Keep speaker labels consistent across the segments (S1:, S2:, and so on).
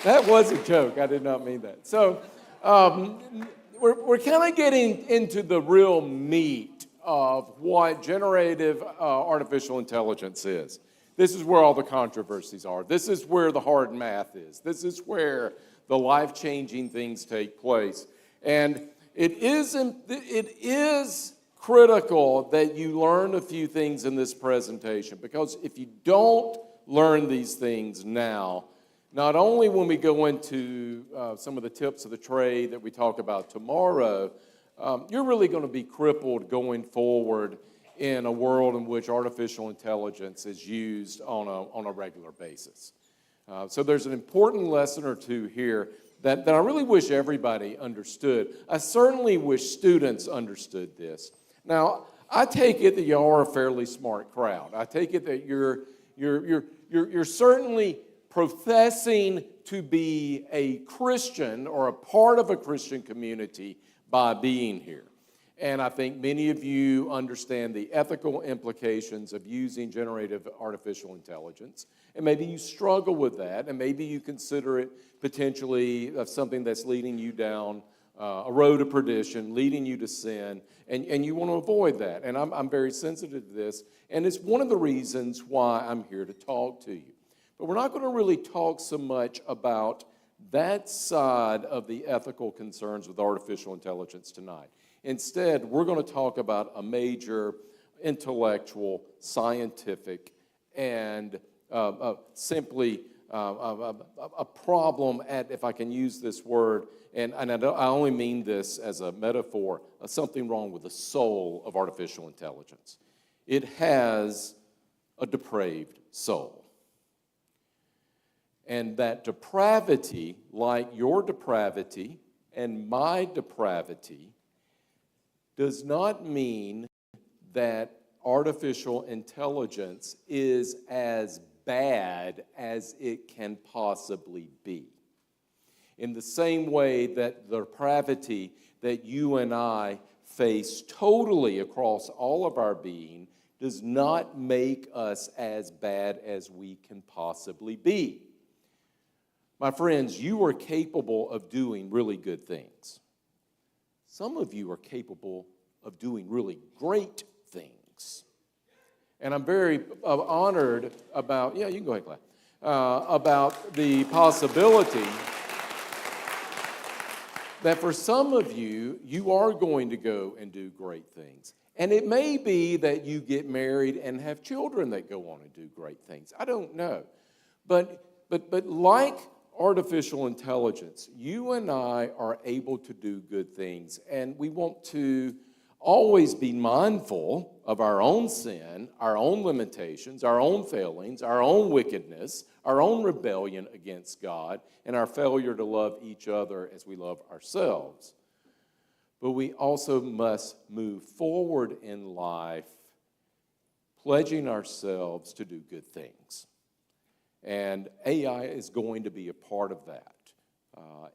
S1: That was a joke. I did not mean that. So we're kind of getting into the real meat of what generative artificial intelligence is. This is where all the controversies are. This is where the hard math is. This is where the life-changing things take place. And it is critical that you learn a few things in this presentation, because if you don't learn these things now, not only when we go into some of the tips of the trade that we talk about tomorrow, you're really going to be crippled going forward in a world in which artificial intelligence is used on a regular basis. So there's an important lesson or two here that I really wish everybody understood. I certainly wish students understood this. Now, I take it that y'all are a fairly smart crowd. I take it that you're certainly professing to be a Christian or a part of a Christian community by being here. And I think many of you understand the ethical implications of using generative artificial intelligence. And maybe you struggle with that, and maybe you consider it potentially something that's leading you down a road of perdition, leading you to sin, and you want to avoid that. And I'm very sensitive to this, and it's one of the reasons why I'm here to talk to you. But we're not going to really talk so much about that side of the ethical concerns with artificial intelligence tonight. Instead, we're going to talk about a major intellectual, scientific, and simply a problem at, if I can use this word, and I only mean this as a metaphor, something wrong with the soul of artificial intelligence. It has a depraved soul. And that depravity, like your depravity and my depravity, does not mean that artificial intelligence is as bad as it can possibly be. In the same way that the depravity that you and I face totally across all of our being does not make us as bad as we can possibly be. My friends, you are capable of doing really good things. Some of you are capable of doing really great things. And I'm very honored about, yeah, you can go ahead, Clay, about the possibility that for some of you, you are going to go and do great things. And it may be that you get married and have children that go on and do great things. I don't know. But like artificial intelligence, you and I are able to do good things, and we want to always be mindful of our own sin, our own limitations, our own failings, our own wickedness, our own rebellion against God, and our failure to love each other as we love ourselves. But we also must move forward in life, pledging ourselves to do good things. And AI is going to be a part of that.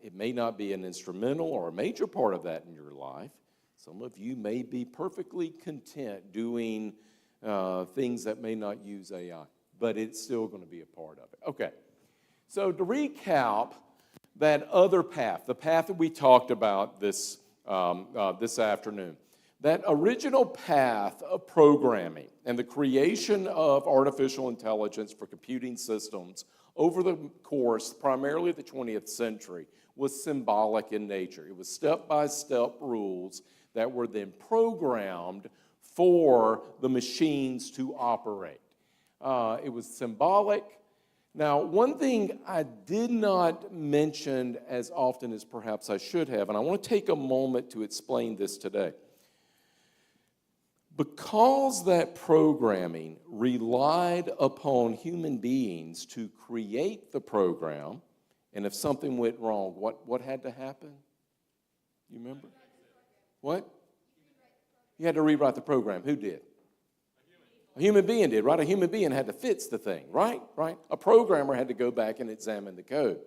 S1: It may not be an instrumental or a major part of that in your life. Some of you may be perfectly content doing things that may not use AI, but it's still going to be a part of it. Okay, so to recap that other path, the path that we talked about this afternoon, that original path of programming and the creation of artificial intelligence for computing systems over the course, primarily of the 20th century, was symbolic in nature. It was step-by-step rules that were then programmed for the machines to operate. It was symbolic. Now, one thing I did not mention as often as perhaps I should have, and I want to take a moment to explain this today. Because that programming relied upon human beings to create the program, and if something went wrong, what had to happen? You remember? What? You had to rewrite the program. Who did? A human being did, right? A human being had to fix the thing, right? Right? A programmer had to go back and examine the code.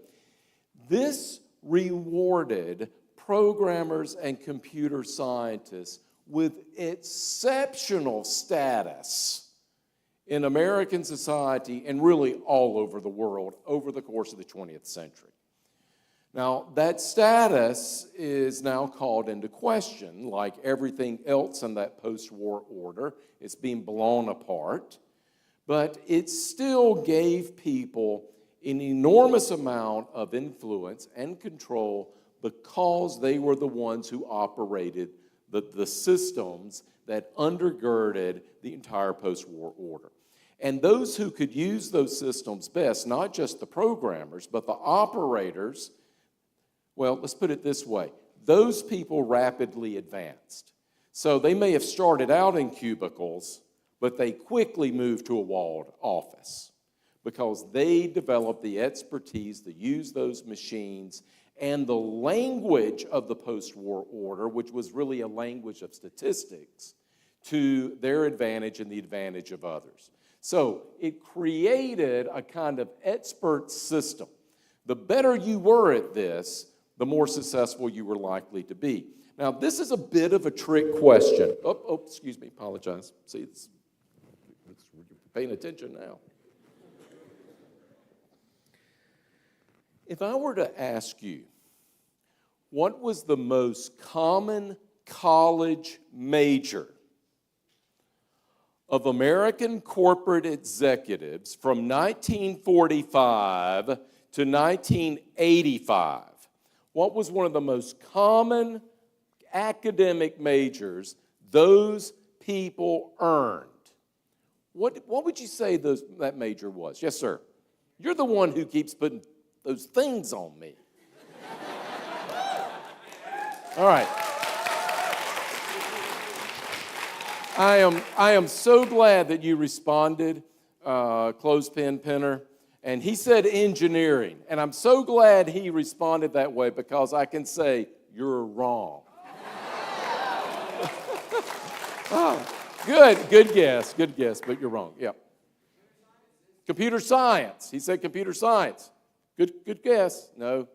S1: This rewarded programmers and computer scientists with exceptional status in American society and really all over the world over the course of the 20th century. Now, that status is now called into question, like everything else in that post-war order. It's being blown apart, but it still gave people an enormous amount of influence and control because they were the ones who operated the systems that undergirded the entire post-war order. And those who could use those systems best, not just the programmers, but the operators, well, let's put it this way. Those people rapidly advanced. So they may have started out in cubicles, but they quickly moved to a walled office because they developed the expertise to use those machines and the language of the post-war order, which was really a language of statistics, to their advantage and the advantage of others. So it created a kind of expert system. The better you were at this, the more successful you were likely to be. Now, this is a bit of a trick question. Excuse me, apologize. See, it's paying attention now. If I were to ask you, what was the most common college major of American corporate executives from 1945 to 1985? What was one of the most common academic majors those people earned? What would you say that major was? Yes, sir. You're the one who keeps putting those things on me. All right. I am so glad that you responded, Clothespin Penner. And he said engineering. And I'm so glad he responded that way because I can say, you're wrong. Oh, good guess, but you're wrong. Yeah. Computer science. He said computer science. Good guess. No.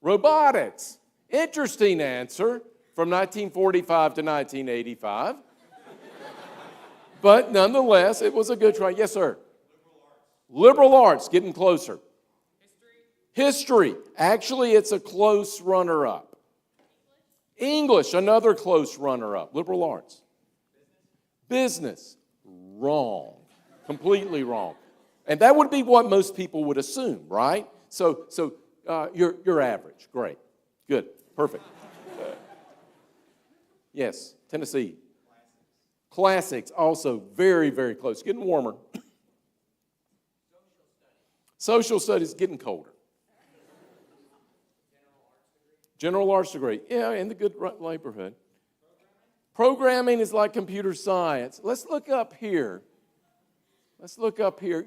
S1: Robotics. Interesting answer from 1945 to 1985. But nonetheless, it was a good try. Yes, sir. Liberal arts, getting closer. History. Actually, it's a close runner-up. English, another close runner-up. Liberal arts. Business. Wrong. Completely wrong. And that would be what most people would assume, right? So you're average. Great. Good. Perfect. Yes, Tennessee. Classics, also very, very close. Getting warmer. Social studies, getting colder. General arts degree. Yeah, in the good neighborhood. Programming is like computer science. Let's look up here.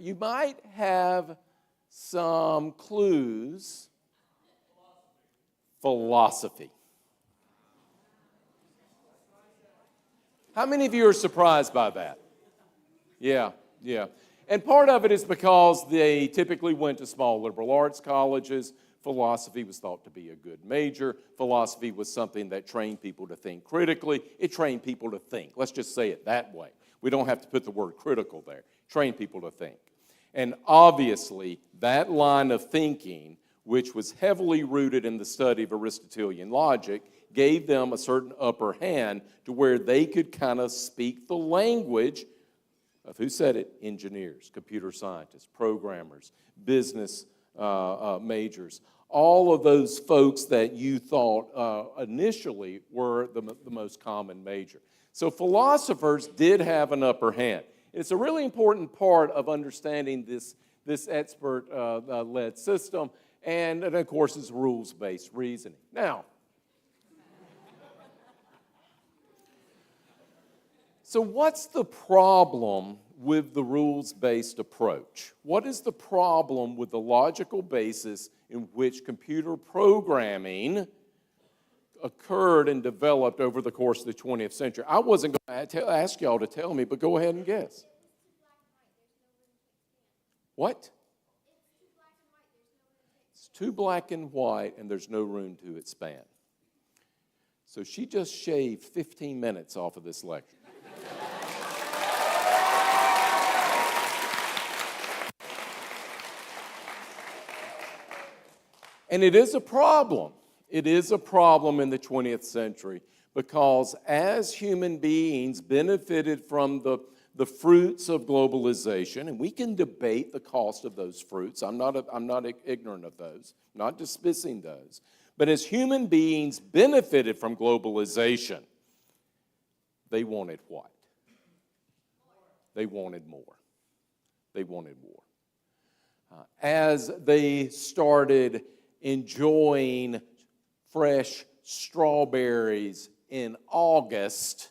S1: You might have some clues. Philosophy. How many of you are surprised by that? Yeah. And part of it is because they typically went to small liberal arts colleges. Philosophy was thought to be a good major. Philosophy was something that trained people to think critically. It trained people to think. Let's just say it that way. We don't have to put the word critical there. Train people to think. And obviously, that line of thinking, which was heavily rooted in the study of Aristotelian logic, gave them a certain upper hand to where they could kind of speak the language of, who said it? Engineers, computer scientists, programmers, business majors. All of those folks that you thought initially were the most common major. So philosophers did have an upper hand. It's a really important part of understanding this expert-led system, and of course, it's rules-based reasoning. Now, so what's the problem with the rules-based approach? What is the problem with the logical basis in which computer programming occurred and developed over the course of the 20th century? I wasn't going to ask y'all to tell me, but go ahead and guess. What? It's too black and white, and there's no room to expand. So she just shaved 15 minutes off of this lecture. And it is a problem. It is a problem in the 20th century because as human beings benefited from the fruits of globalization, and we can debate the cost of those fruits. I'm not ignorant of those, not dismissing those. But as human beings benefited from globalization, they wanted what? They wanted more. They wanted more. As they started enjoying fresh strawberries in August,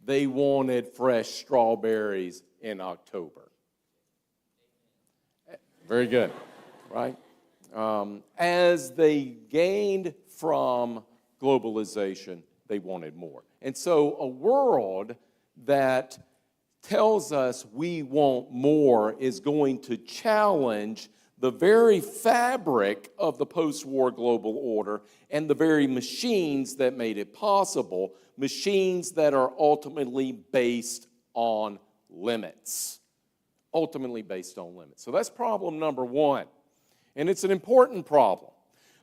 S1: they wanted fresh strawberries in October. Very good, right? As they gained from globalization, they wanted more. And so a world that tells us we want more is going to challenge the very fabric of the post-war global order and the very machines that made it possible, machines that are ultimately based on limits. Ultimately based on limits. So that's problem number one. And it's an important problem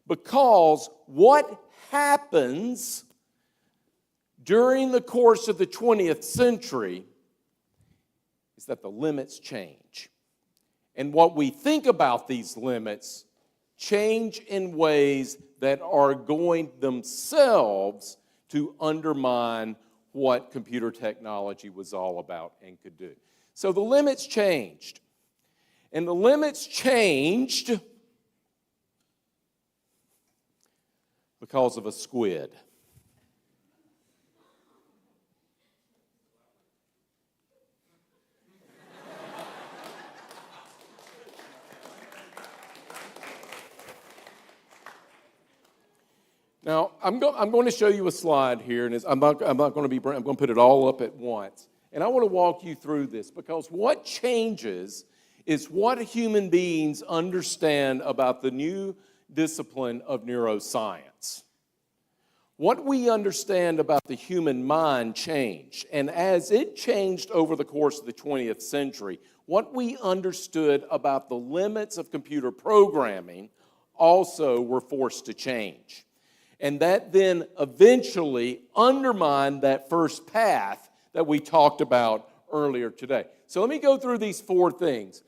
S1: because what happens during the course of the 20th century is that the limits change. And what we think about these limits change in ways that are going themselves to undermine what computer technology was all about and could do. So the limits changed. And the limits changed because of a squid. Now, I'm going to show you a slide here, and I'm going to put it all up at once. And I want to walk you through this because what changes is what human beings understand about the new discipline of neuroscience. What we understand about the human mind changed, and as it changed over the course of the 20th century, what we understood about the limits of computer programming also were forced to change. And that then eventually undermined that first path that we talked about earlier today. So let me go through these four things.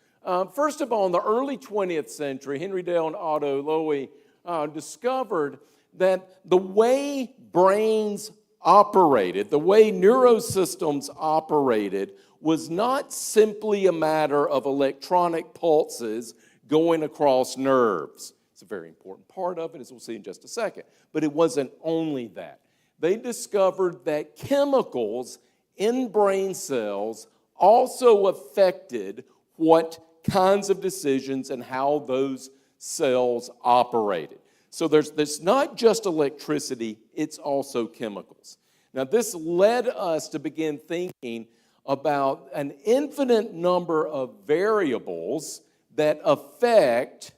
S1: First of all, in the early 20th century, Henry Dale and Otto Loewy discovered that the way brains operated, the way neurosystems operated, was not simply a matter of electronic pulses going across nerves. It's a very important part of it, as we'll see in just a second. But it wasn't only that. They discovered that chemicals in brain cells also affected what kinds of decisions and how those cells operated. So there's not just electricity, it's also chemicals. Now this led us to begin thinking about an infinite number of variables that affect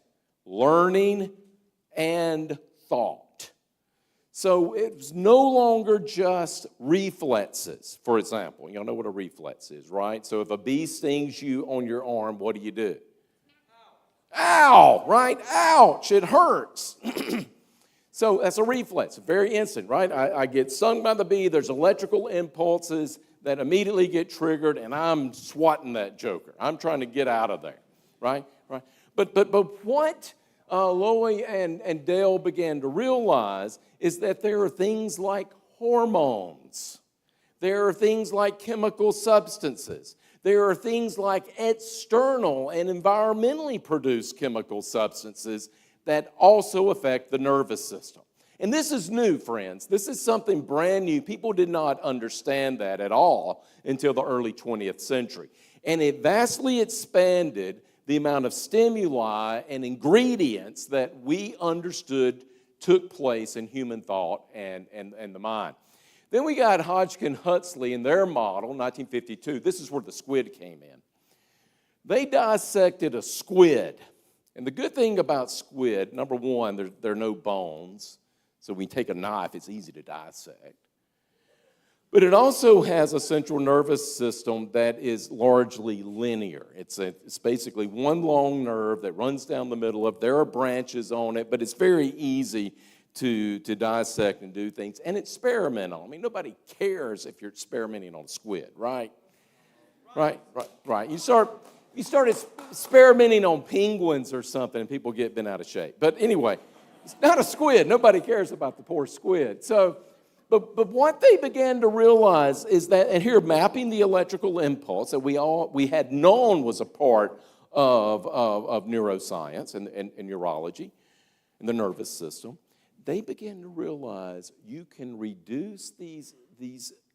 S1: learning and thought. So it's no longer just reflexes, for example. You all know what a reflex is, right? So if a bee stings you on your arm, what do? Ow, right? Ouch, it hurts. So that's a reflex, very instant, right? I get stung by the bee, there's electrical impulses that immediately get triggered, and I'm swatting that joker. I'm trying to get out of there, right? But what Loewy and Dale began to realize is that there are things like hormones. There are things like chemical substances. There are things like external and environmentally produced chemical substances that also affect the nervous system. And this is new, friends. This is something brand new. People did not understand that at all until the early 20th century. And it vastly expanded the amount of stimuli and ingredients that we understood took place in human thought and the mind. Then we got Hodgkin Huxley in their model, 1952. This is where the squid came in. They dissected a squid. And the good thing about squid, number one, there are no bones. So when you take a knife, it's easy to dissect. But it also has a central nervous system that is largely linear. It's basically one long nerve that runs down the middle of. There are branches on it, but it's very easy to dissect and do things. And experimental. I mean, nobody cares if you're experimenting on a squid, right? Right. You start experimenting on penguins or something, and people get bent out of shape. But anyway, it's not a squid. Nobody cares about the poor squid. But what they began to realize is that, and here mapping the electrical impulse that we had known was a part of neuroscience and neurology and the nervous system, they began to realize you can reduce these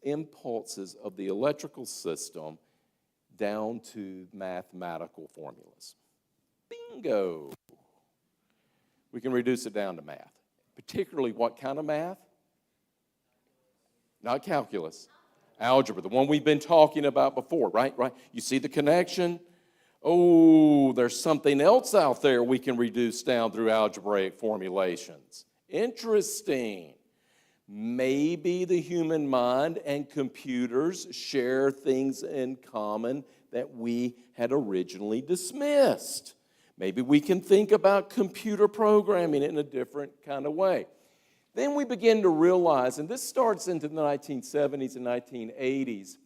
S1: impulses of the electrical system down to mathematical formulas. Bingo! We can reduce it down to math. Particularly what kind of math? Not calculus. Algebra, the one we've been talking about before, right? You see the connection? Oh, there's something else out there we can reduce down through algebraic formulations. Interesting. Maybe the human mind and computers share things in common that we had originally dismissed. Maybe we can think about computer programming in a different kind of way. Then we begin to realize, and this starts into the 1970s and 1980s,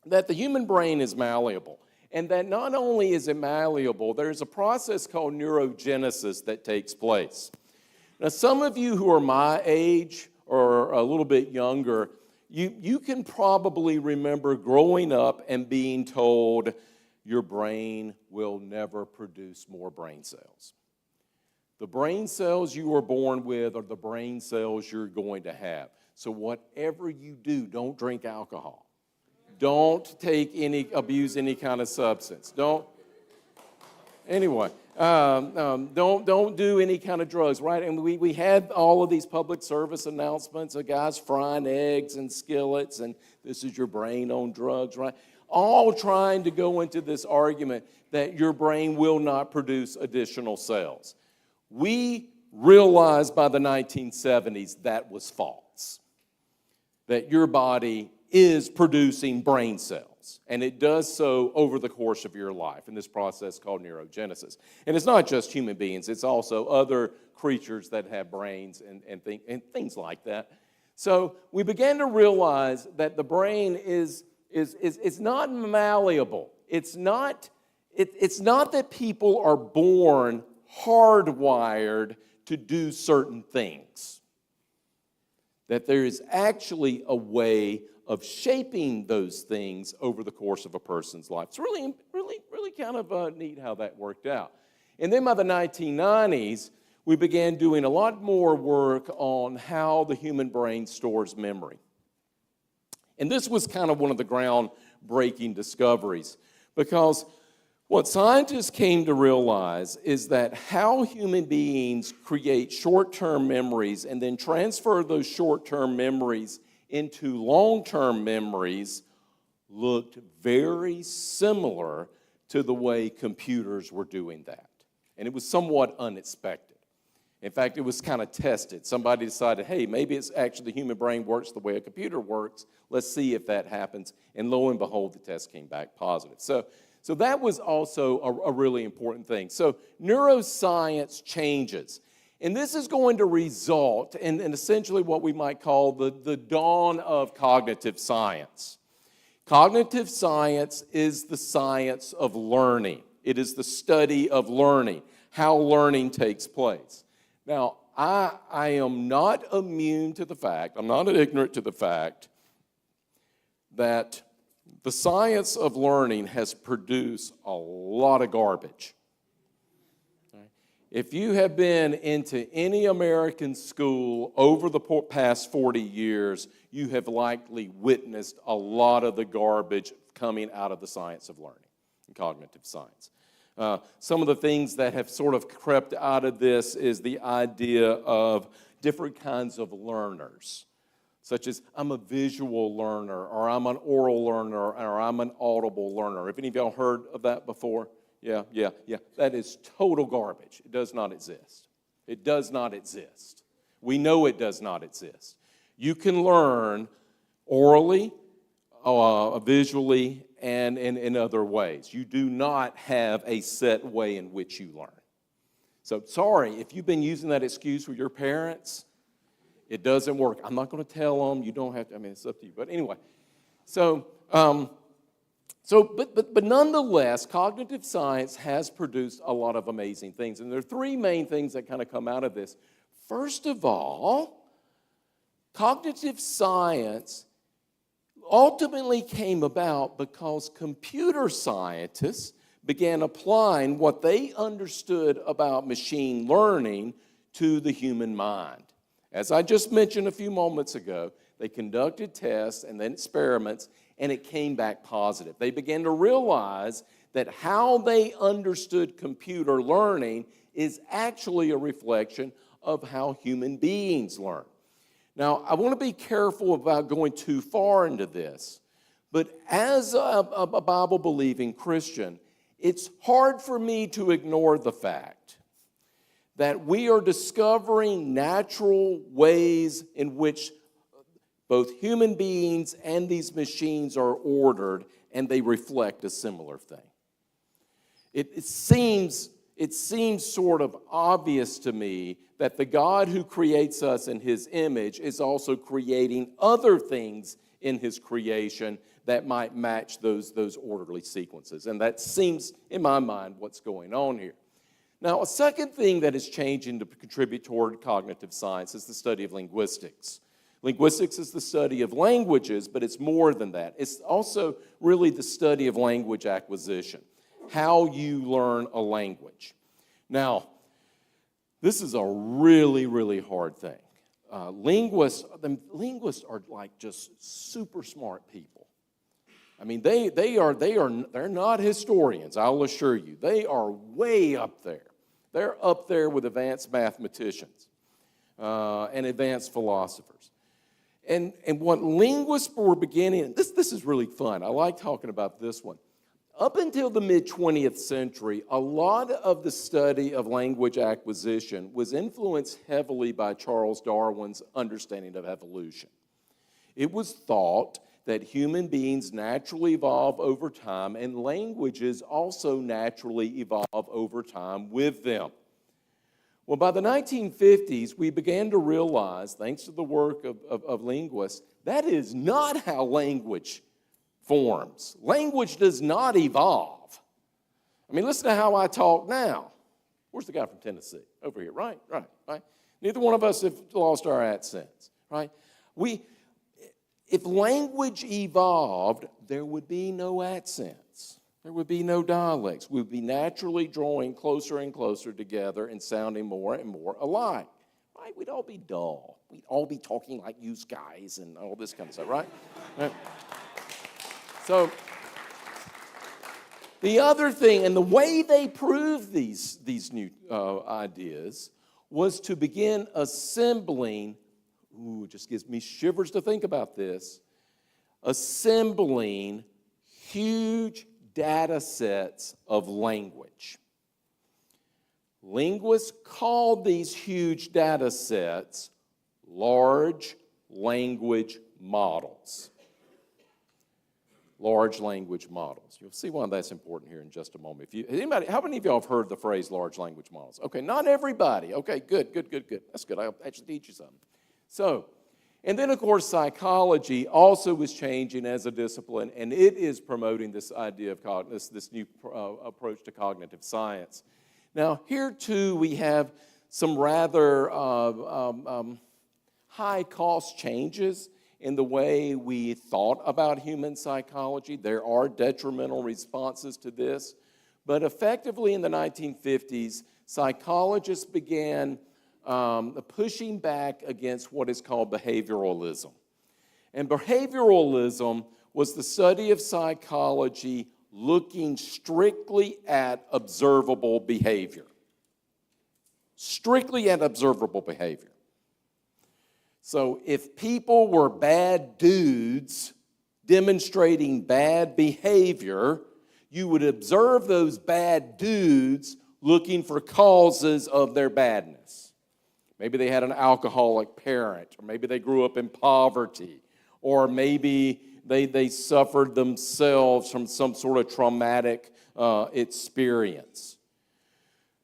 S1: that the human brain is malleable. And that not only is it malleable, there's a process called neurogenesis that takes place. Now, some of you who are my age or a little bit younger, you can probably remember growing up and being told your brain will never produce more brain cells. The brain cells you were born with are the brain cells you're going to have. So whatever you do, don't drink alcohol. Don't abuse any kind of substance. Don't do any kind of drugs, right? And we had all of these public service announcements of guys frying eggs and skillets, and this is your brain on drugs, right? All trying to go into this argument that your brain will not produce additional cells. We realized by the 1970s that was false, that your body is producing brain cells, and it does so over the course of your life in this process called neurogenesis. And it's not just human beings, it's also other creatures that have brains and things like that. So we began to realize that the brain is not malleable. It's not that people are born hardwired to do certain things. That there is actually a way of shaping those things over the course of a person's life. It's really kind of neat how that worked out. And then by the 1990s, we began doing a lot more work on how the human brain stores memory. And this was kind of one of the groundbreaking discoveries, because what scientists came to realize is that how human beings create short-term memories and then transfer those short-term memories into long-term memories looked very similar to the way computers were doing that. And it was somewhat unexpected. In fact, it was kind of tested. Somebody decided, hey, maybe it's actually the human brain works the way a computer works. Let's see if that happens. And lo and behold, the test came back positive. So that was also a really important thing. So neuroscience changes. And this is going to result in essentially what we might call the dawn of cognitive science. Cognitive science is the science of learning. It is the study of learning, how learning takes place. Now, I am not immune to the fact, I'm not ignorant to the fact that the science of learning has produced a lot of garbage. If you have been into any American school over the past 40 years, you have likely witnessed a lot of the garbage coming out of the science of learning and cognitive science. Some of the things that have sort of crept out of this is the idea of different kinds of learners, such as I'm a visual learner, or I'm an oral learner, or I'm an audible learner. Have any of y'all heard of that before? Yeah. That is total garbage. It does not exist. It does not exist. We know it does not exist. You can learn orally, visually, and in other ways. You do not have a set way in which you learn. So sorry, if you've been using that excuse with your parents, it doesn't work. I'm not going to tell them. You don't have to. I mean, it's up to you. But anyway, but nonetheless, cognitive science has produced a lot of amazing things. And there are three main things that kind of come out of this. First of all, cognitive science ultimately came about because computer scientists began applying what they understood about machine learning to the human mind. As I just mentioned a few moments ago, they conducted tests and then experiments, and it came back positive. They began to realize that how they understood computer learning is actually a reflection of how human beings learn. Now, I want to be careful about going too far into this, but as a Bible-believing Christian, it's hard for me to ignore the fact that we are discovering natural ways in which both human beings and these machines are ordered, and they reflect a similar thing. It seems sort of obvious to me that the God who creates us in His image is also creating other things in His creation that might match those orderly sequences. And that seems, in my mind, what's going on here. Now, a second thing that is changing to contribute toward cognitive science is the study of linguistics. Linguistics is the study of languages, but it's more than that. It's also really the study of language acquisition, how you learn a language. Now, this is a really, really hard thing. Linguists are like just super smart people. I mean, they're not historians, I'll assure you. They are way up there. They're up there with advanced mathematicians and advanced philosophers. And what linguists were beginning, this is really fun. I like talking about this one. Up until the mid-20th century, a lot of the study of language acquisition was influenced heavily by Charles Darwin's understanding of evolution. It was thought that human beings naturally evolve over time, and languages also naturally evolve over time with them. Well, by the 1950s, we began to realize, thanks to the work of linguists, that is not how language forms. Language does not evolve. I mean, listen to how I talk now. Where's the guy from Tennessee? Over here, right? Neither one of us have lost our accents, right? If language evolved, there would be no accents. There would be no dialects. We would be naturally drawing closer and closer together and sounding more and more alike. Right? We'd all be dull. We'd all be talking like you guys and all this kind of stuff, right? Right. So the other thing, and the way they proved these new ideas was to begin assembling, it just gives me shivers to think about this, assembling huge data sets of language. Linguists called these huge data sets large language models. Large language models. You'll see why that's important here in just a moment. How many of y'all have heard the phrase large language models? Okay, not everybody. Okay, good. That's good. I'll actually teach you something. So, and then of course psychology also was changing as a discipline, and it is promoting this idea of this new approach to cognitive science. Now, here too we have some rather high-cost changes in the way we thought about human psychology. There are detrimental responses to this. But effectively in the 1950s, psychologists began pushing back against what is called behavioralism. And behavioralism was the study of psychology looking strictly at observable behavior. Strictly at observable behavior. So if people were bad dudes demonstrating bad behavior, you would observe those bad dudes looking for causes of their badness. Maybe they had an alcoholic parent, or maybe they grew up in poverty, or maybe they suffered themselves from some sort of traumatic experience.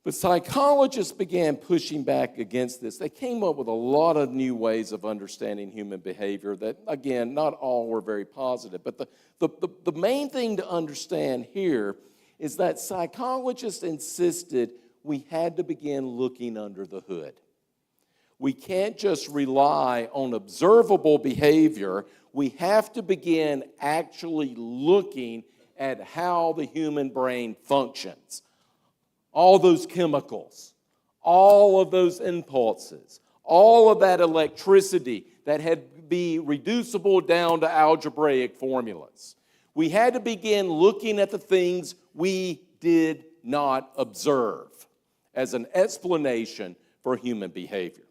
S1: But psychologists began pushing back against this. They came up with a lot of new ways of understanding human behavior that, again, not all were very positive. But the main thing to understand here is that psychologists insisted we had to begin looking under the hood. We can't just rely on observable behavior. We have to begin actually looking at how the human brain functions. All those chemicals, all of those impulses, all of that electricity that had to be reducible down to algebraic formulas. We had to begin looking at the things we did not observe as an explanation for human behavior.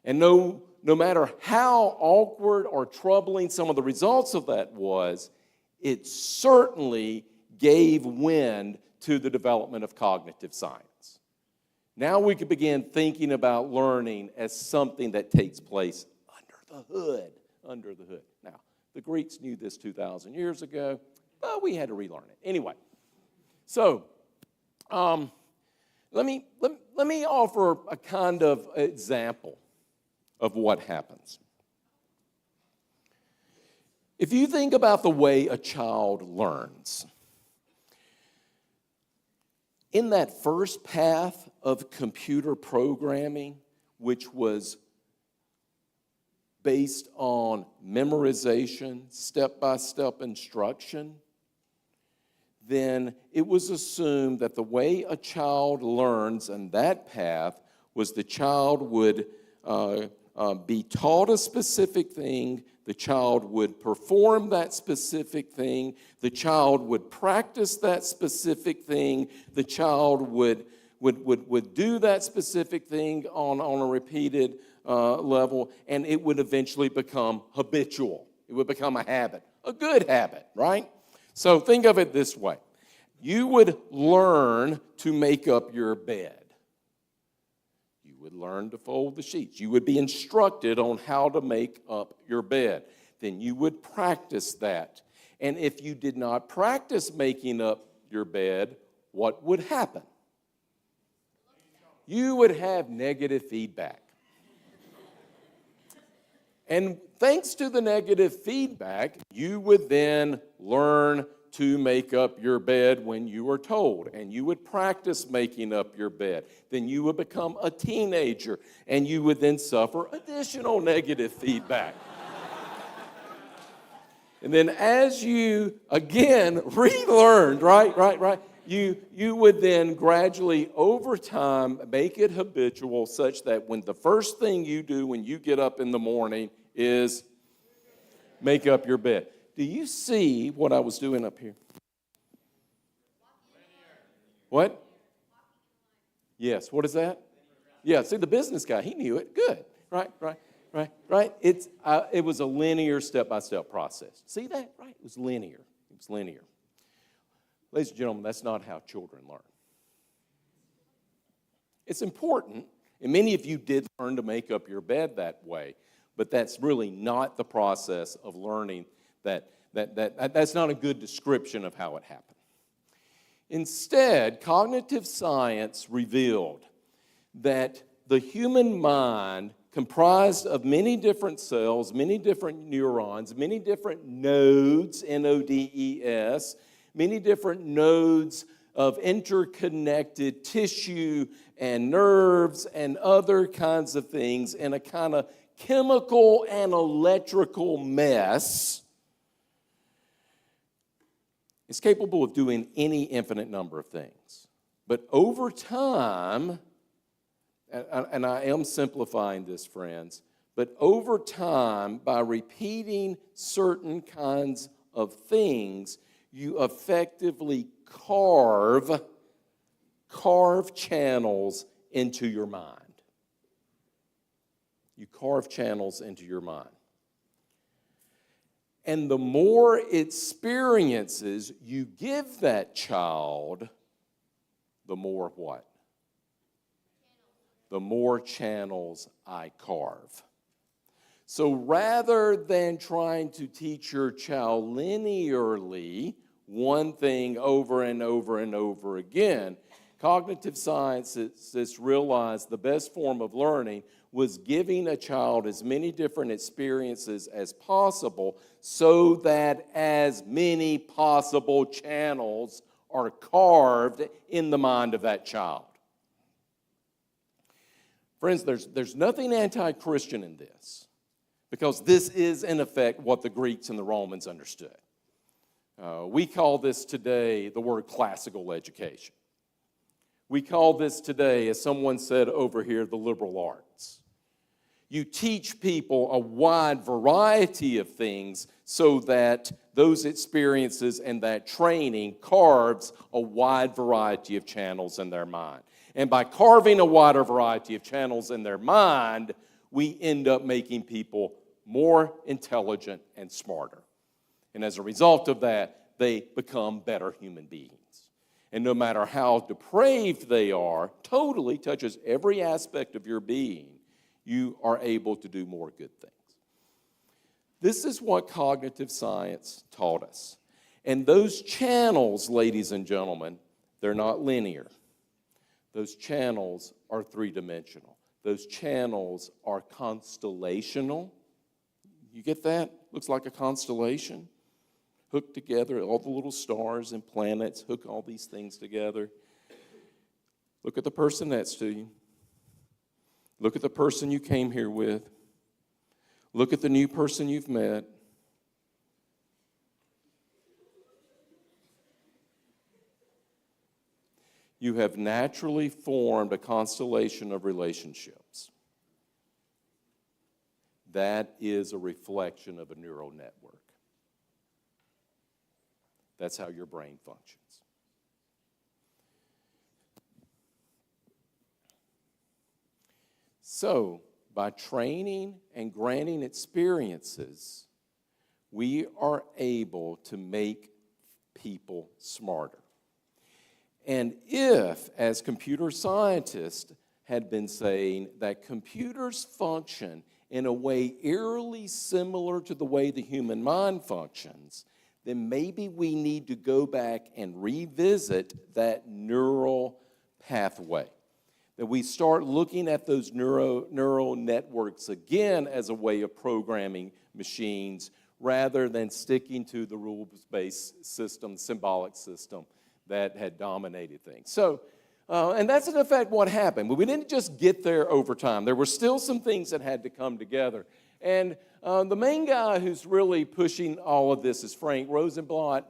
S1: And no matter how awkward or troubling some of the results of that was, it certainly gave wind to the development of cognitive science. Now we can begin thinking about learning as something that takes place under the hood. Now, the Greeks knew this 2,000 years ago, but we had to relearn it. Anyway, so let me offer a kind of example of what happens. If you think about the way a child learns, in that first path of computer programming, which was based on memorization, step-by-step instruction, then it was assumed that the way a child learns in that path was the child would be taught a specific thing, the child would perform that specific thing, the child would practice that specific thing, the child would do that specific thing on a repeated level, and it would eventually become habitual. It would become a habit, a good habit, right? So think of it this way. You would learn to make up your bed. You would learn to fold the sheets. You would be instructed on how to make up your bed. Then you would practice that. And if you did not practice making up your bed, what would happen? You would have negative feedback. And thanks to the negative feedback, you would then learn to make up your bed when you were told, and you would practice making up your bed. Then you would become a teenager, and you would then suffer additional negative feedback. And then as you, again, relearned, right, you would then gradually, over time, make it habitual such that when the first thing you do when you get up in the morning is make up your bed. Do you see what I was doing up here? What? Yes, what is that? Yeah, see, the business guy, he knew it. Good. Right. It was a linear step-by-step process. See that? Right, it was linear. Ladies and gentlemen, that's not how children learn. It's important, and many of you did learn to make up your bed that way, but that's really not the process of learning. That's not a good description of how it happened. Instead, cognitive science revealed that the human mind, comprised of many different cells, many different neurons, many different nodes, N-O-D-E-S, many different nodes of interconnected tissue and nerves and other kinds of things in a kind of chemical and electrical mess, is capable of doing any infinite number of things. But over time, and I am simplifying this, friends, but over time, by repeating certain kinds of things, you effectively carve channels into your mind. You carve channels into your mind. And the more experiences you give that child, the more what? The more channels I carve. So rather than trying to teach your child linearly one thing over and over and over again, cognitive scientists realized the best form of learning was giving a child as many different experiences as possible so that as many possible channels are carved in the mind of that child. Friends, there's nothing anti-Christian in this, because this is, in effect, what the Greeks and the Romans understood. We call this today the word classical education. We call this today, as someone said over here, the liberal arts. You teach people a wide variety of things so that those experiences and that training carves a wide variety of channels in their mind. And by carving a wider variety of channels in their mind, we end up making people more intelligent and smarter. And as a result of that, they become better human beings. And no matter how depraved they are, totally touches every aspect of your being, you are able to do more good things. This is what cognitive science taught us. And those channels, ladies and gentlemen, they're not linear. Those channels are three-dimensional. Those channels are constellational. You get that? Looks like a constellation. Hooked together, all the little stars and planets, hook all these things together. Look at the person next to you. Look at the person you came here with. Look at the new person you've met. You have naturally formed a constellation of relationships. That is a reflection of a neural network. That's how your brain functions. So, by training and granting experiences, we are able to make people smarter. And if, as computer scientists had been saying, that computers function in a way eerily similar to the way the human mind functions, then maybe we need to go back and revisit that neural pathway. That we start looking at those neural networks again as a way of programming machines rather than sticking to the rules-based system, symbolic system that had dominated things. So, and that's in effect what happened. But we didn't just get there over time. There were still some things that had to come together. And the main guy who's really pushing all of this is Frank Rosenblatt.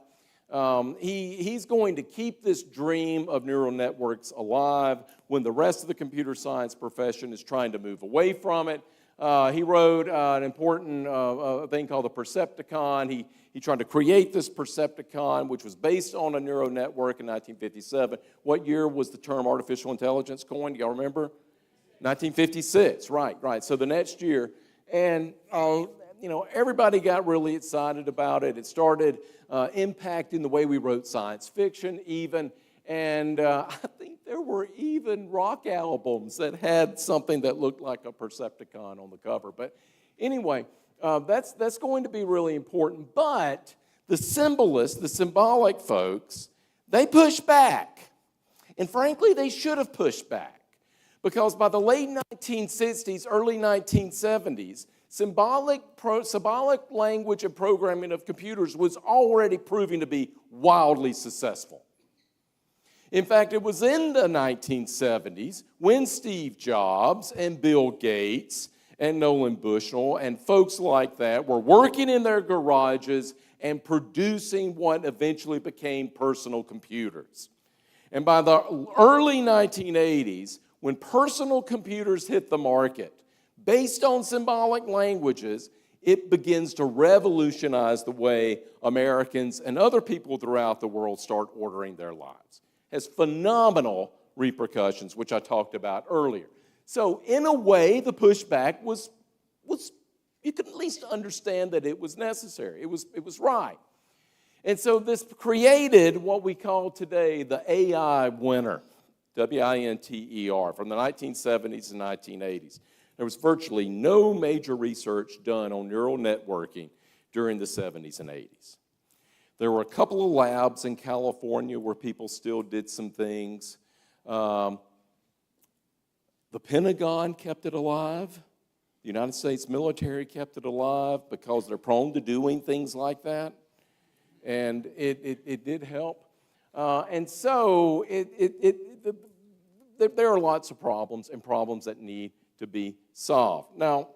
S1: He's going to keep this dream of neural networks alive when the rest of the computer science profession is trying to move away from it. He wrote an important thing called the Percepticon. He tried to create this Percepticon, which was based on a neural network in 1957. What year was the term artificial intelligence coined? Do y'all remember? 1956, right. So the next year. And, everybody got really excited about it. It started impacting the way we wrote science fiction even. And I think there were even rock albums that had something that looked like a Percepticon on the cover. But anyway, that's going to be really important. But the symbolists, the symbolic folks, they push back. And frankly, they should have pushed back. Because by the late 1960s, early 1970s, symbolic language and programming of computers was already proving to be wildly successful. In fact, it was in the 1970s when Steve Jobs and Bill Gates and Nolan Bushnell and folks like that were working in their garages and producing what eventually became personal computers. And by the early 1980s, when personal computers hit the market, based on symbolic languages, it begins to revolutionize the way Americans and other people throughout the world start ordering their lives. It has phenomenal repercussions, which I talked about earlier. So in a way, the pushback was you could at least understand that it was necessary. It was right. And so this created what we call today the AI winter. WINTER, from the 1970s and 1980s. There was virtually no major research done on neural networking during the 70s and 80s. There were a couple of labs in California where people still did some things. The Pentagon kept it alive. The United States military kept it alive because they're prone to doing things like that. And it did help. And so there are lots of problems and problems that need to be solved. Now,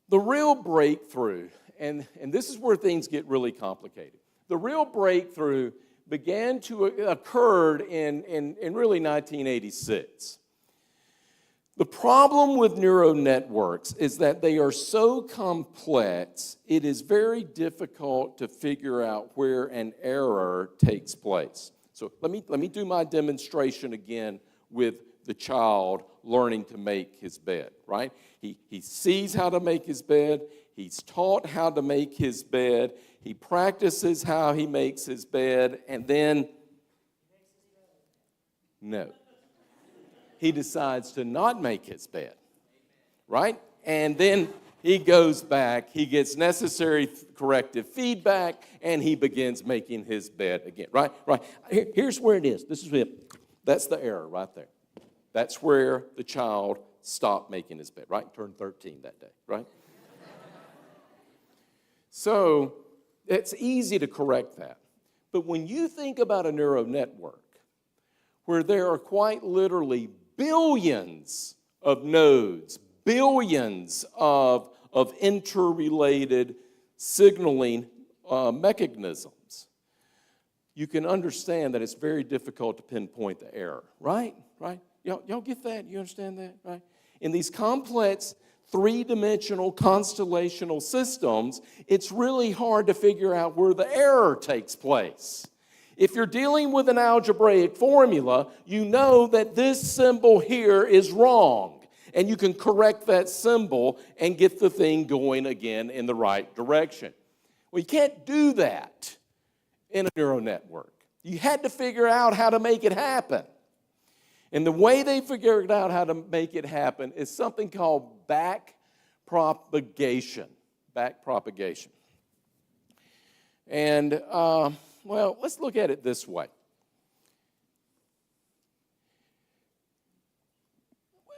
S1: the real breakthrough, and this is where things get really complicated. The real breakthrough began to occur in really 1986. The problem with neural networks is that they are so complex, it is very difficult to figure out where an error takes place. So let me do my demonstration again with the child learning to make his bed, right? He sees how to make his bed. He's taught how to make his bed. He practices how he makes his bed, and then, no. He decides to not make his bed, right? And then he goes back, he gets necessary corrective feedback, and he begins making his bed again, right? Here's where it is. This is it. That's the error right there. That's where the child stopped making his bed, right? Turned 13 that day, right? So it's easy to correct that. But when you think about a neural network, where there are quite literally billions of nodes, billions of interrelated signaling mechanisms, you can understand that it's very difficult to pinpoint the error, right? Y'all get that? You understand that, right? In these complex three-dimensional constellational systems, it's really hard to figure out where the error takes place. If you're dealing with an algebraic formula, you know that this symbol here is wrong, and you can correct that symbol and get the thing going again in the right direction. Well, you can't do that in a neural network. You had to figure out how to make it happen. And the way they figured out how to make it happen is something called backpropagation. And, well, let's look at it this way.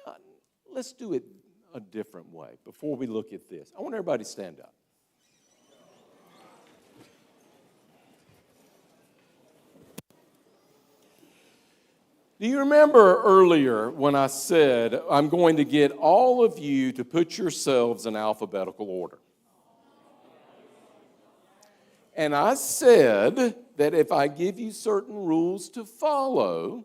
S1: Well, let's do it a different way before we look at this. I want everybody to stand up. Do you remember earlier when I said I'm going to get all of you to put yourselves in alphabetical order? And I said that if I give you certain rules to follow,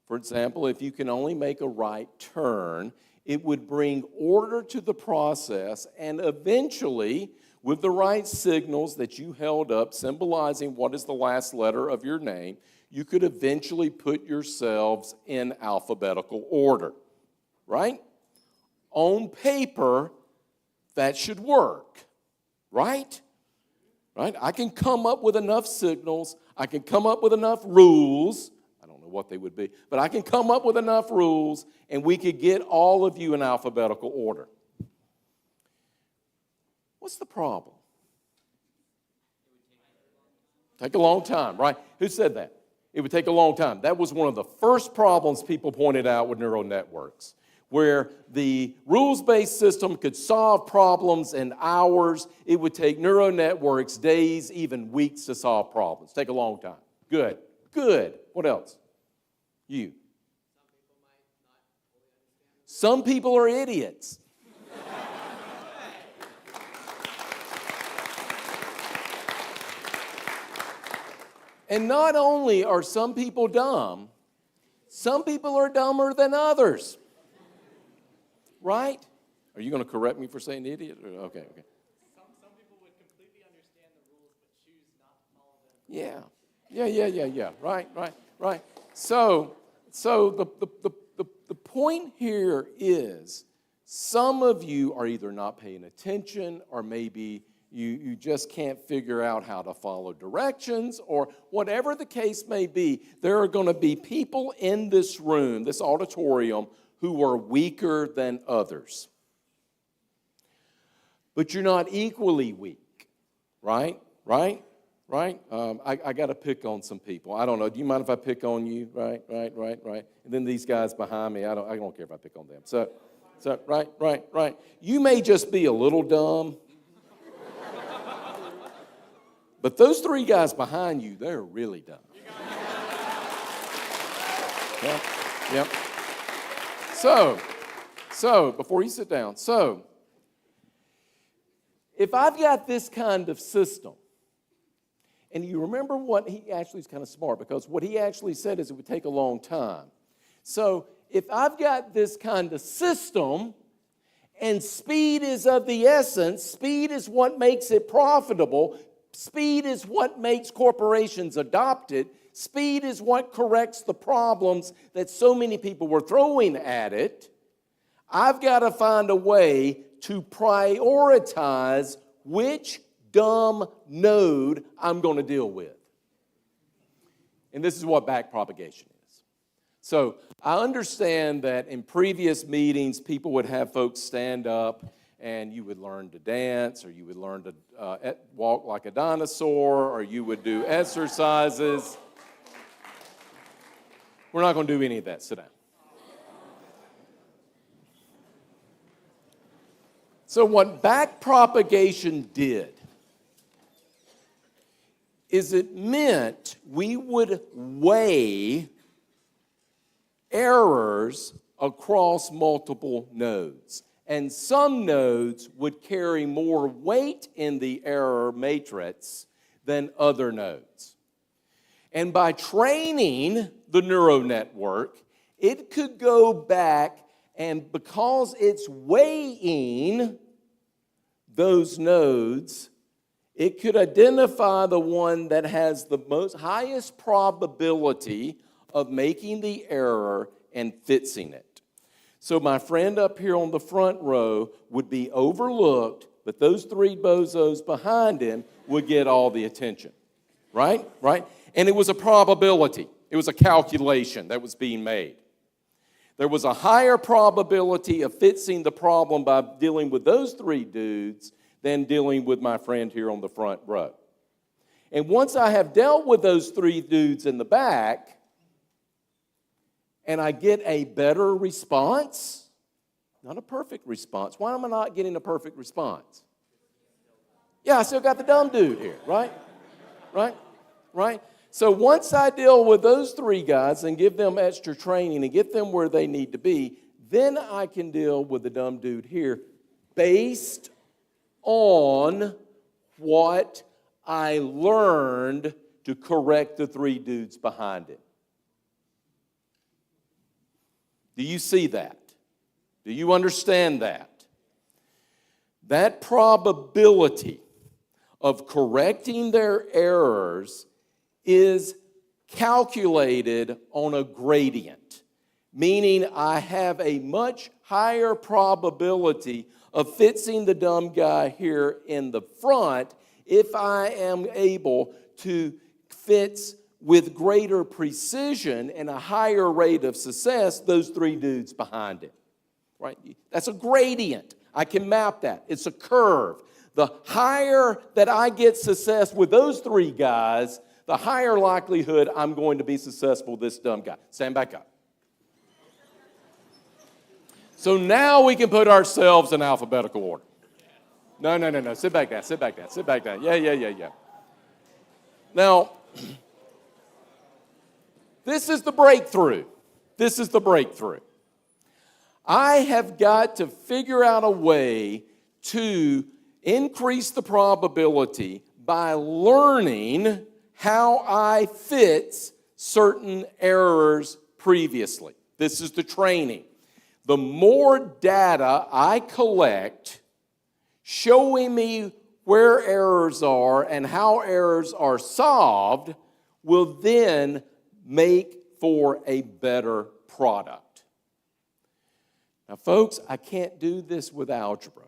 S1: for example, if you can only make a right turn, it would bring order to the process, and eventually, with the right signals that you held up, symbolizing what is the last letter of your name, you could eventually put yourselves in alphabetical order, right? On paper, that should work, right? Right? I can come up with enough signals, I can come up with enough rules, I don't know what they would be, but I can come up with enough rules, and we could get all of you in alphabetical order. What's the problem? Take a long time, right? Who said that? It would take a long time. That was one of the first problems people pointed out with neural networks, where the rules-based system could solve problems in hours. It would take neural networks days, even weeks to solve problems. Take a long time. Good. What else? You. Some people are idiots. And not only are some people dumb, some people are dumber than others. Right? Are you going to correct me for saying idiot? Okay.
S2: Some people would completely understand the rules but choose not to follow them.
S1: Yeah. Right. So the point here is some of you are either not paying attention, or maybe you just can't figure out how to follow directions, or whatever the case may be. There are going to be people in this room, this auditorium, who are weaker than others. But you're not equally weak, right? Right? I got to pick on some people. I don't know. Do you mind if I pick on you? Right. And then these guys behind me, I don't care if I pick on them. So, right. You may just be a little dumb. But those three guys behind you, they're really dumb. Yep. So, before you sit down, if I've got this kind of system, and you remember what he actually is kind of smart, because what he actually said is it would take a long time. So, if I've got this kind of system, and speed is of the essence, speed is what makes it profitable, speed is what makes corporations adopt it, speed is what corrects the problems that so many people were throwing at it, I've got to find a way to prioritize which dumb node I'm going to deal with. And this is what backpropagation is. So I understand that in previous meetings, people would have folks stand up and you would learn to dance, or you would learn to walk like a dinosaur, or you would do exercises. We're not going to do any of that. Sit down. So what backpropagation did is it meant we would weigh errors across multiple nodes. And some nodes would carry more weight in the error matrix than other nodes. And by training the neural network, it could go back, and because it's weighing those nodes, it could identify the one that has the highest probability of making the error and fixing it. So my friend up here on the front row would be overlooked, but those three bozos behind him would get all the attention, right? And it was a probability. It was a calculation that was being made. There was a higher probability of fixing the problem by dealing with those three dudes than dealing with my friend here on the front row. And once I have dealt with those three dudes in the back, and I get a better response, not a perfect response. Why am I not getting a perfect response? Yeah, I still got the dumb dude here, right? So once I deal with those three guys and give them extra training and get them where they need to be, then I can deal with the dumb dude here based on what I learned to correct the three dudes behind it. Do you see that? Do you understand that? That probability of correcting their errors is calculated on a gradient, meaning I have a much higher probability of fixing the dumb guy here in the front if I am able to fix with greater precision and a higher rate of success those three dudes behind it, right? That's a gradient. I can map that. It's a curve. The higher that I get success with those three guys, the higher likelihood I'm going to be successful with this dumb guy. Stand back up. So now we can put ourselves in alphabetical order. No. Sit back down. Yeah. Now, this is the breakthrough. I have got to figure out a way to increase the probability by learning how I fix certain errors previously. This is the training. The more data I collect showing me where errors are and how errors are solved will then make for a better product. Now, folks, I can't do this with algebra.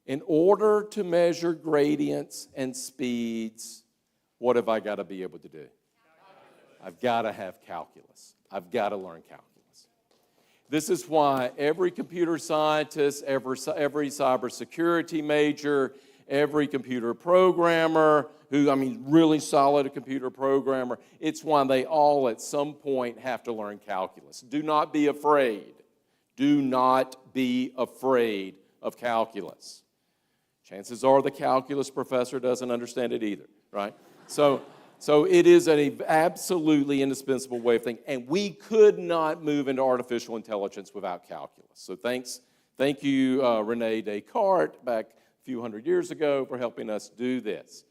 S1: In order to measure gradients and speeds, what have I got to be able to do? I've got to have calculus. I've got to learn calculus. This is why every computer scientist, every cybersecurity major, every computer programmer really solid computer programmer, it's why they all at some point have to learn calculus. Do not be afraid. Do not be afraid of calculus. Chances are the calculus professor doesn't understand it either, right? So it is an absolutely indispensable way of thinking, and we could not move into artificial intelligence without calculus. So thank you, René Descartes, back a few hundred years ago, for helping us do this.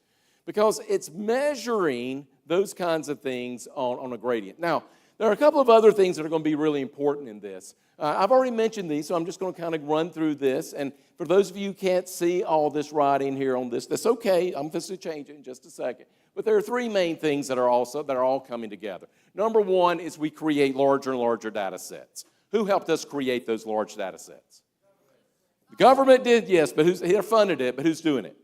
S1: Because it's measuring those kinds of things on a gradient. Now, there are a couple of other things that are going to be really important in this. I've already mentioned these, so I'm just going to kind of run through this. And for those of you who can't see all this writing here on this, that's okay. I'm just going to change it in just a second. But there are three main things that are all coming together. Number one is we create larger and larger data sets. Who helped us create those large data sets? The government did, yes, but they funded it, but who's doing it?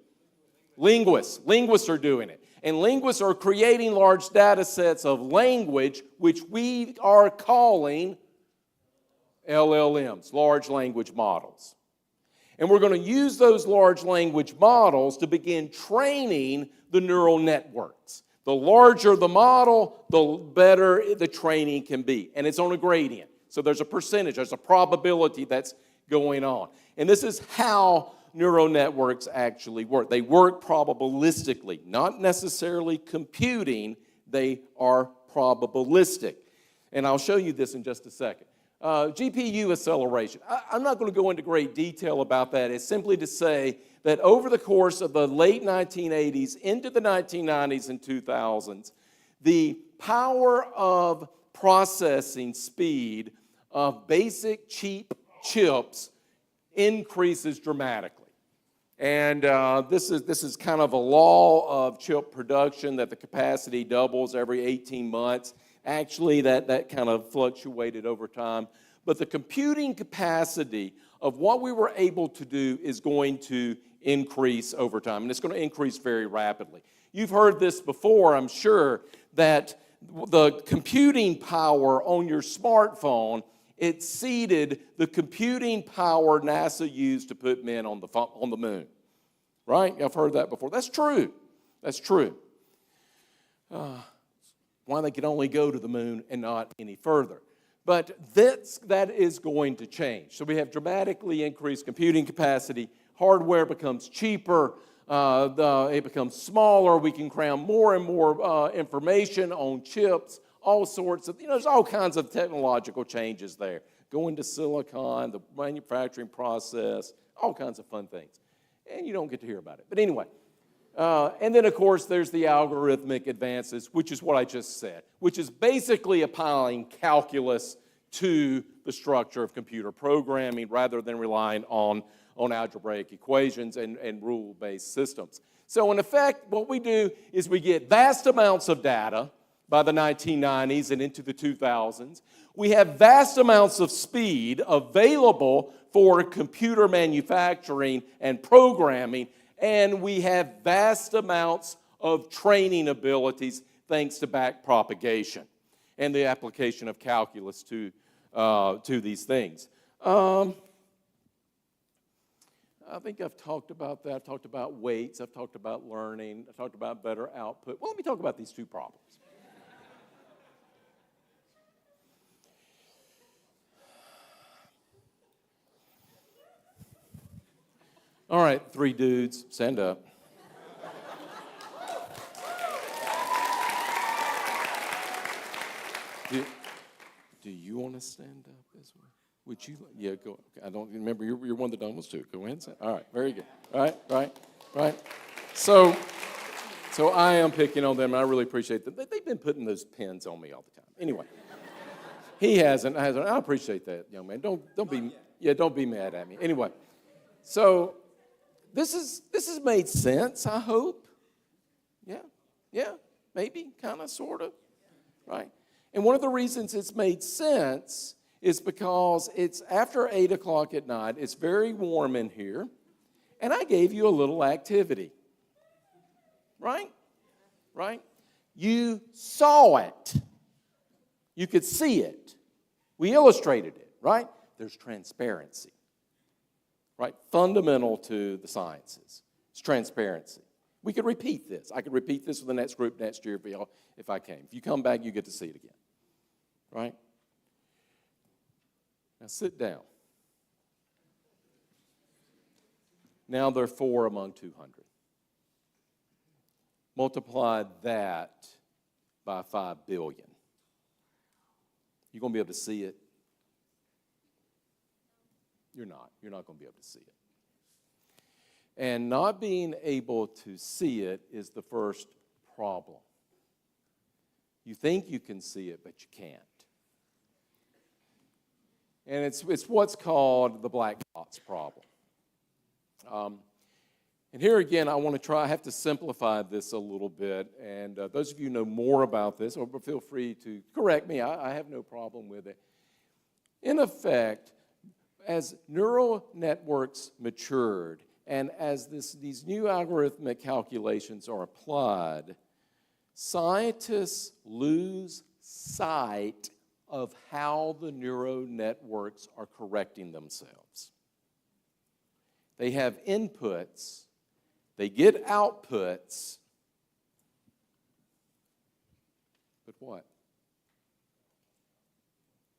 S1: Linguists. Linguists are doing it. And linguists are creating large data sets of language, which we are calling LLMs, large language models. And we're going to use those large language models to begin training the neural networks. The larger the model, the better the training can be. And it's on a gradient. So there's a percentage, there's a probability that's going on. And this is how neural networks actually work. They work probabilistically, not necessarily computing, they are probabilistic. And I'll show you this in just a second. GPU acceleration. I'm not going to go into great detail about that. It's simply to say that over the course of the late 1980s into the 1990s and 2000s, the power of processing speed of basic cheap chips increases dramatically. And this is kind of a law of chip production, that the capacity doubles every 18 months. Actually, that kind of fluctuated over time. But the computing capacity of what we were able to do is going to increase over time, and it's going to increase very rapidly. You've heard this before, I'm sure, that the computing power on your smartphone exceeded the computing power NASA used to put men on the moon. Right? I've heard that before. That's true. That's true. Why they could only go to the moon and not any further. But that is going to change. So we have dramatically increased computing capacity. Hardware becomes cheaper. It becomes smaller. We can cram more and more information on chips. All sorts of, there's all kinds of technological changes there. Going to silicon, the manufacturing process, all kinds of fun things. And you don't get to hear about it. But anyway. And then, of course, there's the algorithmic advances, which is what I just said, which is basically applying calculus to the structure of computer programming rather than relying on algebraic equations and rule-based systems. So, in effect, what we do is we get vast amounts of data by the 1990s and into the 2000s. We have vast amounts of speed available for computer manufacturing and programming, and we have vast amounts of training abilities thanks to backpropagation and the application of calculus to these things. I think I've talked about that. I've talked about weights. I've talked about learning. I've talked about better output. Well, let me talk about these two problems. All right, three dudes, stand up. Do you want to stand up as well? Would you? Yeah, go. I don't remember. You're one of the dumb ones too. Go ahead and stand. All right, very good. Right. So I am picking on them, and I really appreciate them. They've been putting those pins on me all the time. Anyway, he hasn't. I appreciate that, young man. Don't be mad at me. Anyway, so. This has made sense, I hope. Yeah, maybe, kind of, sort of, right? And one of the reasons it's made sense is because it's after 8 o'clock at night, it's very warm in here, and I gave you a little activity, right? You saw it. You could see it. We illustrated it, right? There's transparency, right? Fundamental to the sciences. It's transparency. We could repeat this. I could repeat this with the next group next year if I came. If you come back, you get to see it again, right? Now sit down. Now there are 4 among 200. Multiply that by 5 billion. You going to be able to see it? You're not. You're not going to be able to see it. And not being able to see it is the first problem. You think you can see it, but you can't. And it's what's called the black box problem. And here again, I have to simplify this a little bit. And those of you who know more about this, or feel free to correct me. I have no problem with it. In effect, as neural networks matured, and as these new algorithmic calculations are applied, scientists lose sight of how the neural networks are correcting themselves. They have inputs, they get outputs, but what?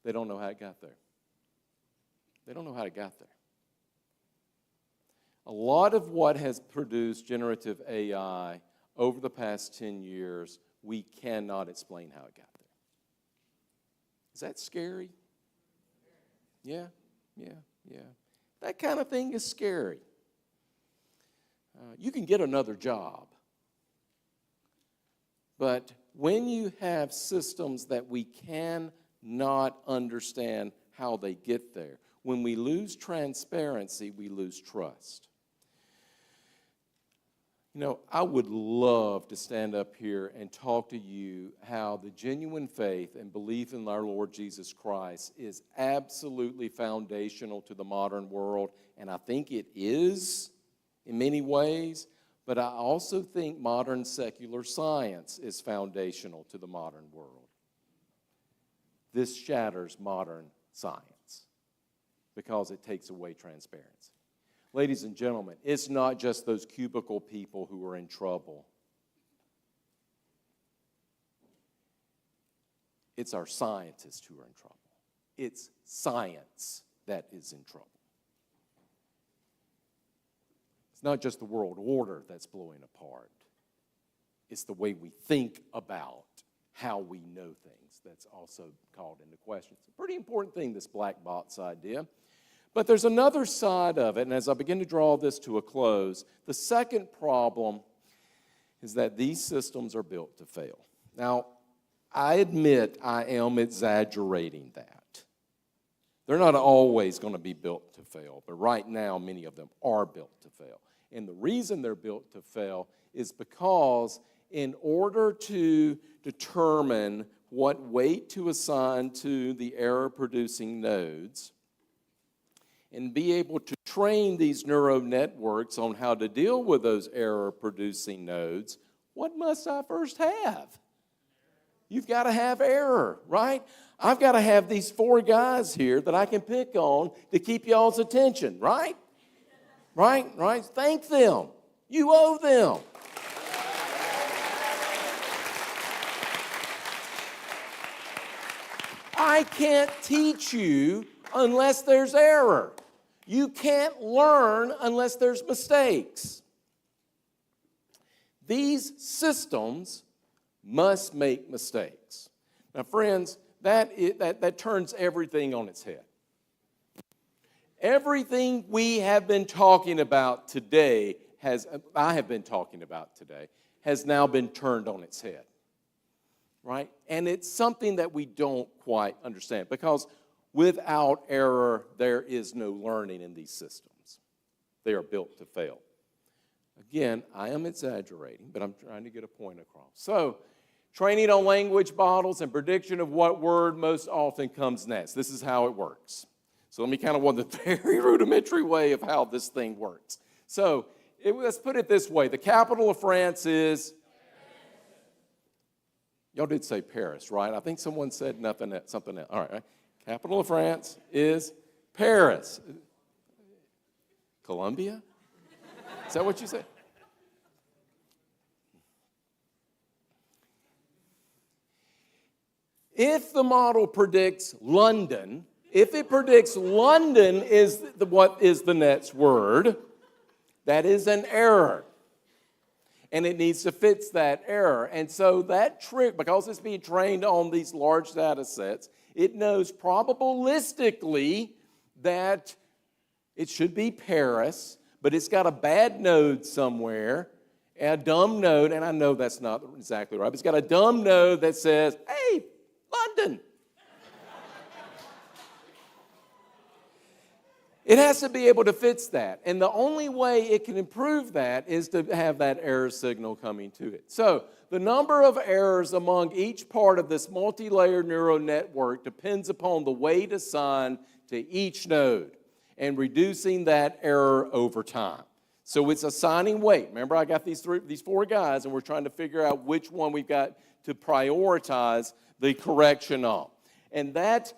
S1: They don't know how it got there. They don't know how it got there. A lot of what has produced generative AI over the past 10 years, we cannot explain how it got there. Is that scary? Yeah. That kind of thing is scary. You can get another job. But when you have systems that we cannot understand how they get there, when we lose transparency, we lose trust. You know, I would love to stand up here and talk to you how the genuine faith and belief in our Lord Jesus Christ is absolutely foundational to the modern world, and I think it is in many ways, but I also think modern secular science is foundational to the modern world. This shatters modern science because it takes away transparency. Ladies and gentlemen, it's not just those cubicle people who are in trouble. It's our scientists who are in trouble. It's science that is in trouble. It's not just the world order that's blowing apart. It's the way we think about how we know things that's also called into question. It's a pretty important thing, this black box idea. But there's another side of it, and as I begin to draw this to a close, the second problem is that these systems are built to fail. Now, I admit I am exaggerating that. They're not always going to be built to fail, but right now many of them are built to fail. And the reason they're built to fail is because in order to determine what weight to assign to the error-producing nodes, and be able to train these neural networks on how to deal with those error-producing nodes, what must I first have? You've got to have error, right? I've got to have these 4 guys here that I can pick on to keep y'all's attention, right? Right? Thank them. You owe them. I can't teach you unless there's error. You can't learn unless there's mistakes. These systems must make mistakes. Now, friends, that turns everything on its head. Everything we have been talking about today, I have been talking about today, has now been turned on its head. Right? And it's something that we don't quite understand because without error, there is no learning in these systems. They are built to fail. Again, I am exaggerating, but I'm trying to get a point across. So, training on language models and prediction of what word most often comes next. This is how it works. So let me kind of want the very rudimentary way of how this thing works. So, let's put it this way. The capital of France is... Y'all did say Paris, right? I think someone said something else. All right. Capital of France is Paris. Colombia? Is that what you said? If the model predicts London, if it predicts London is what is the next word, that is an error. And it needs to fix that error. And so that trick, because it's being trained on these large data sets, it knows probabilistically that it should be Paris, but it's got a bad node somewhere, a dumb node, and I know that's not exactly right, but it's got a dumb node that says, hey, London. It has to be able to fix that. And the only way it can improve that is to have that error signal coming to it. So the number of errors among each part of this multi-layered neural network depends upon the weight assigned to each node and reducing that error over time. So it's assigning weight. Remember, I got these four guys, and we're trying to figure out which one we've got to prioritize the correction on. And that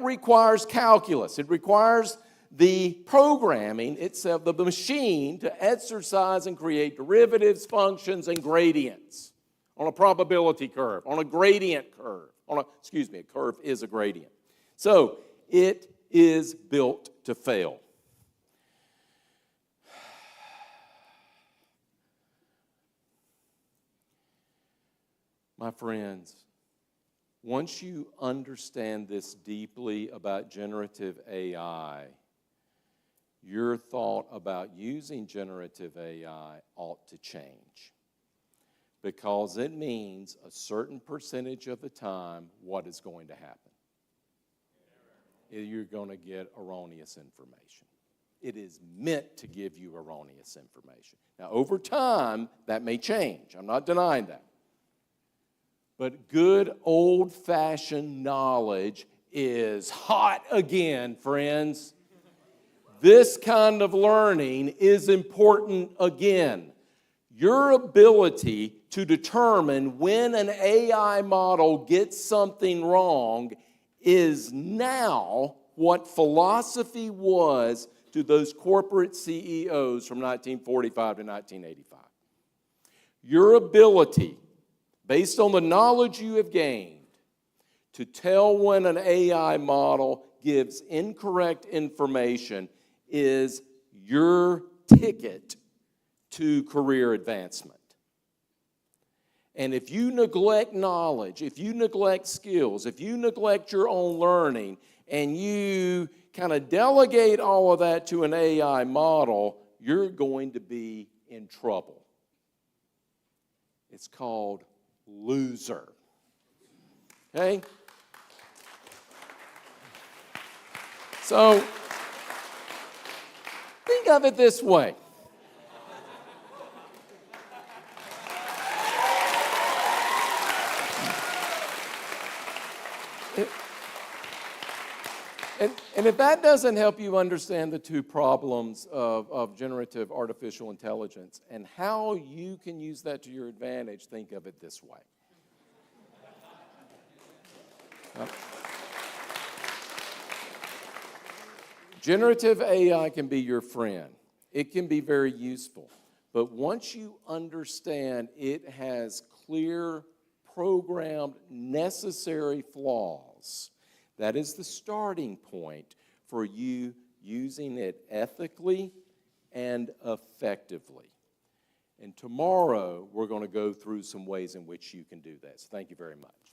S1: requires calculus. It requires the programming itself, the machine, to exercise and create derivatives, functions, and gradients on a probability curve, on a gradient curve. A curve is a gradient. So it is built to fail. My friends, once you understand this deeply about generative AI, your thought about using generative AI ought to change, because it means a certain percentage of the time what is going to happen. You're going to get erroneous information. It is meant to give you erroneous information. Now, over time, that may change. I'm not denying that. But good old-fashioned knowledge is hot again, friends. This kind of learning is important again. Your ability to determine when an AI model gets something wrong is now what philosophy was to those corporate CEOs from 1945 to 1985. Your ability, based on the knowledge you have gained, to tell when an AI model gives incorrect information is your ticket to career advancement. And if you neglect knowledge, if you neglect skills, if you neglect your own learning, and you kind of delegate all of that to an AI model, you're going to be in trouble. It's called loser. Okay? So, think of it this way. And if that doesn't help you understand the two problems of generative artificial intelligence and how you can use that to your advantage, think of it this way. Generative AI can be your friend. It can be very useful. But once you understand it has clear, programmed, necessary flaws, that is the starting point for you using it ethically and effectively. And tomorrow, we're going to go through some ways in which you can do that. So thank you very much.